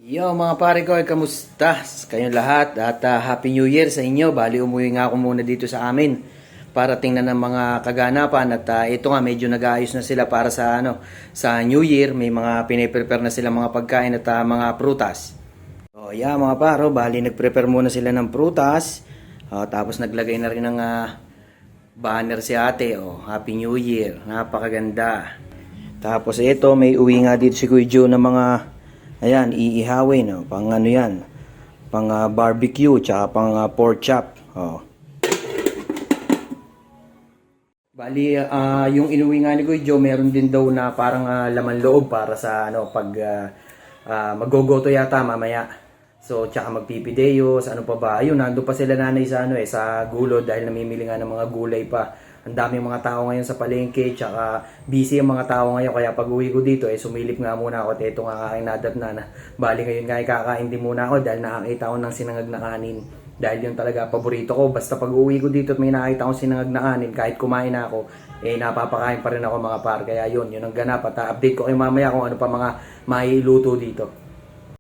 Yo mga pare ko, kamusta kayong lahat at Happy New Year sa inyo. Bali umuwi nga ako muna dito sa amin para tingnan ng mga kaganapan at ito nga medyo nag-aayos na sila para sa New Year. May mga pine-prepare na sila mga pagkain at mga prutas. So yeah mga paro, bali nag-prepare muna sila ng prutas. Tapos naglagay na rin ng banner si ate. Happy New Year, napakaganda. Tapos ito may uwi nga dito si Kuya Joe ng mga ayan, iihawin, pang ano yan, pang barbecue, tsaka pang pork chop. Bali, yung inuwi nga ni Kuya Joe, meron din daw na parang laman loob para sa pag maggogoto yata mamaya. So, tsaka magpipideyos, ano pa ba? Ayun, nandun pa sila nanay sa sa gulo dahil namimili nga ng mga gulay pa. Ang daming mga tao ngayon sa palengke, tsaka busy ang mga tao ngayon. Kaya pag uwi ko dito, sumilip nga muna ako at ito nga aking nadat na. Bali ngayon nga kakain din muna ako dahil nakakita ko ng sinangag na kanin. Dahil yun talaga paborito ko. Basta pag uwi ko dito at may nakita akong sinangag na kanin, kahit kumain na ako, napapakain pa rin ako mga par. Kaya yun ang ganap. At update ko kayo mamaya kung ano pa mga mailuto dito.